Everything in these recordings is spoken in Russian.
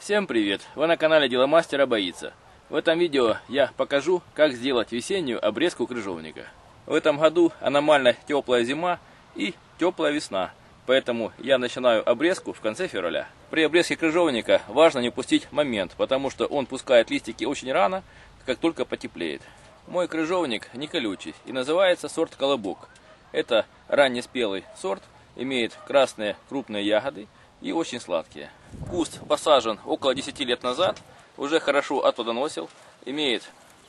Всем привет! Вы на канале Деломастера Боится. В этом видео я покажу, как сделать весеннюю обрезку крыжовника. В этом году аномально теплая зима и теплая весна, поэтому я начинаю обрезку в конце февраля. При обрезке крыжовника важно не упустить момент, потому что он пускает листики очень рано, как только потеплеет. Мой крыжовник не колючий и называется сорт Колобок. Это раннеспелый сорт, имеет красные крупные ягоды и очень сладкие. Куст посажен около 10 лет назад, уже хорошо отплодоносил, имеет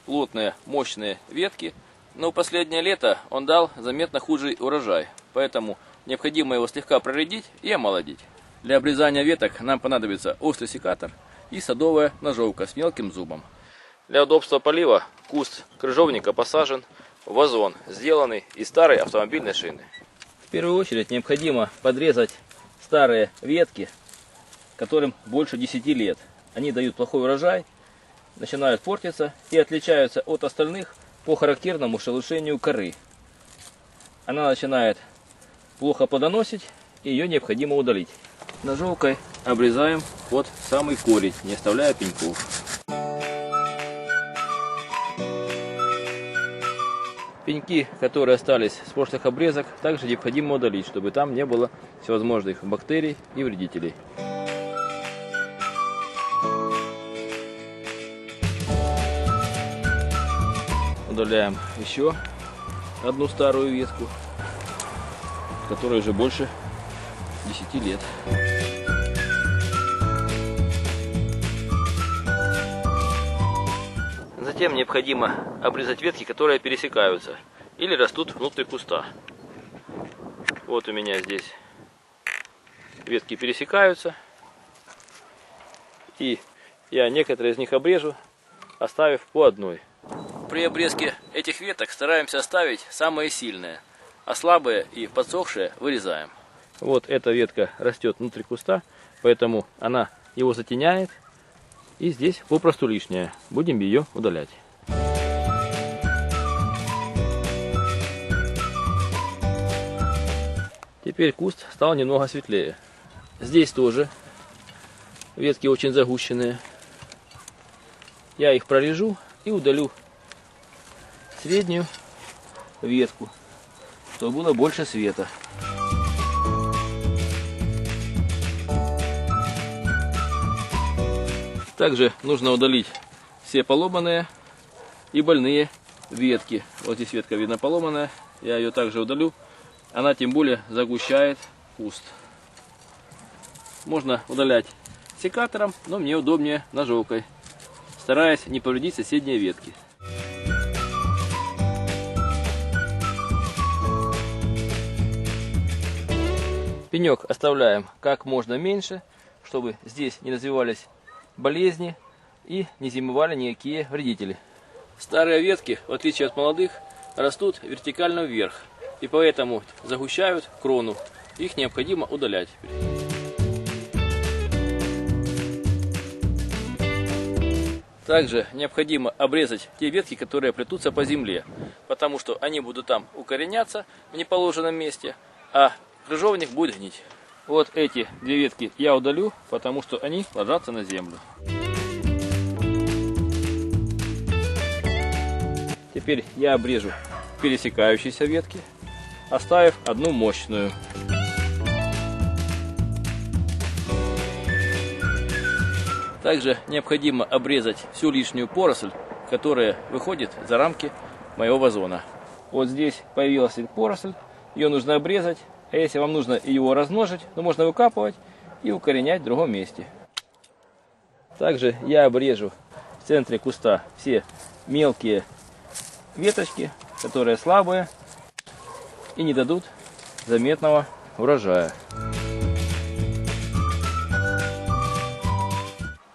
плотные мощные ветки, но в последнее лето он дал заметно худший урожай, поэтому необходимо его слегка проредить и омолодить. Для обрезания веток нам понадобится острый секатор и садовая ножовка с мелким зубом. Для удобства полива куст крыжовника посажен в вазон, сделанный из старой автомобильной шины. В первую очередь необходимо подрезать старые ветки, которым больше 10 лет. Они дают плохой урожай, начинают портиться и отличаются от остальных по характерному шелушению коры. Она начинает плохо плодоносить, и ее необходимо удалить. Ножовкой обрезаем под самый корень, не оставляя пеньков. Пеньки, которые остались с прошлых обрезок, также необходимо удалить, чтобы там не было всевозможных бактерий и вредителей. Удаляем еще одну старую ветку, которой уже больше 10 лет. Затем необходимо обрезать ветки, которые пересекаются или растут внутри куста. Вот у меня здесь ветки пересекаются, и я некоторые из них обрежу, оставив по одной. При обрезке этих веток стараемся оставить самые сильные, а слабые и подсохшие вырезаем. Вот эта ветка растет внутри куста, поэтому она его затеняет. И здесь попросту лишняя. Будем ее удалять. Теперь куст стал немного светлее. Здесь тоже ветки очень загущенные. Я их прорежу и удалю среднюю ветку, чтобы было больше света. Также нужно удалить все поломанные и больные ветки. Вот здесь ветка видно поломанная, я ее также удалю. Она тем более загущает куст. Можно удалять секатором, но мне удобнее ножовкой, стараясь не повредить соседние ветки. Пенек оставляем как можно меньше, чтобы здесь не развивались болезни и не зимовали никакие вредители. Старые ветки, в отличие от молодых, растут вертикально вверх и поэтому загущают крону. Их необходимо удалять. Также необходимо обрезать те ветки, которые плетутся по земле, потому что они будут там укореняться в неположенном месте, а крыжовник будет гнить. Вот эти две ветки я удалю, потому что они ложатся на землю. Теперь я обрежу пересекающиеся ветки, оставив одну мощную. Также необходимо обрезать всю лишнюю поросль, которая выходит за рамки моего вазона. Вот здесь появилась поросль, ее нужно обрезать. А если вам нужно его размножить, то можно выкапывать и укоренять в другом месте. Также я обрежу в центре куста все мелкие веточки, которые слабые и не дадут заметного урожая.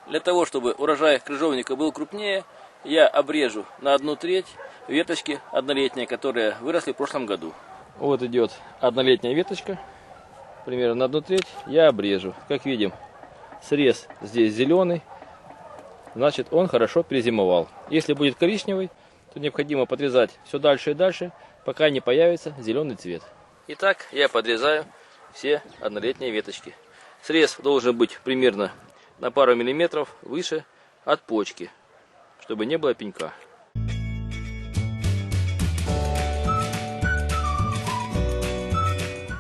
Для того, чтобы урожай крыжовника был крупнее, я обрежу на 1/3 веточки однолетние, которые выросли в прошлом году. Вот идет однолетняя веточка, примерно на 1/3 я обрежу. Как видим, срез здесь зеленый, значит он хорошо перезимовал. Если будет коричневый, то необходимо подрезать все дальше и дальше, пока не появится зеленый цвет. Итак, я подрезаю все однолетние веточки. Срез должен быть примерно на пару миллиметров выше от почки, чтобы не было пенька.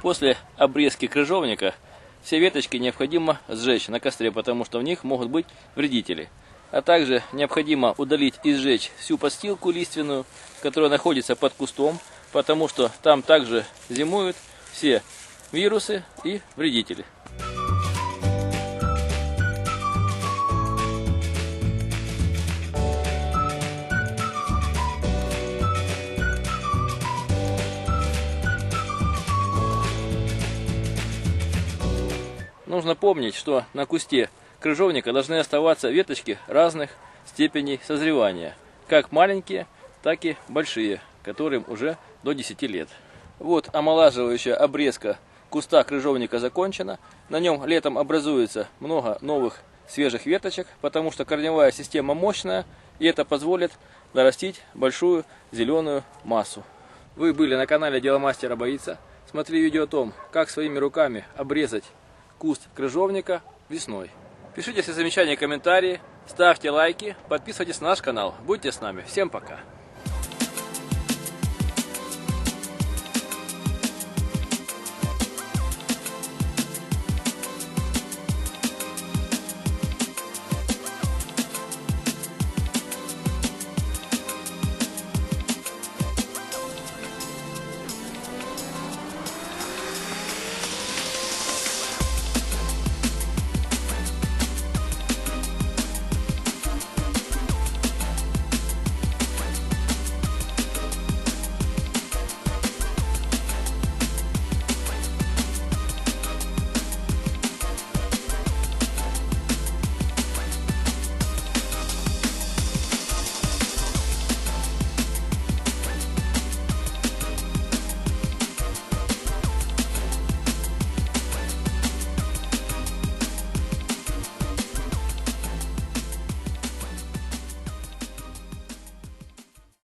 После обрезки крыжовника все веточки необходимо сжечь на костре, потому что в них могут быть вредители. А также необходимо удалить и сжечь всю подстилку лиственную, которая находится под кустом, потому что там также зимуют все вирусы и вредители. Нужно помнить, что на кусте крыжовника должны оставаться веточки разных степеней созревания. Как маленькие, так и большие, которым уже до 10 лет. Вот омолаживающая обрезка куста крыжовника закончена. На нем летом образуется много новых свежих веточек, потому что корневая система мощная, и это позволит нарастить большую зеленую массу. Вы были на канале Дело мастера боится. Смотри видео о том, как своими руками обрезать куст крыжовника весной. Пишите все замечания и комментарии, ставьте лайки, подписывайтесь на наш канал. Будьте с нами. Всем пока!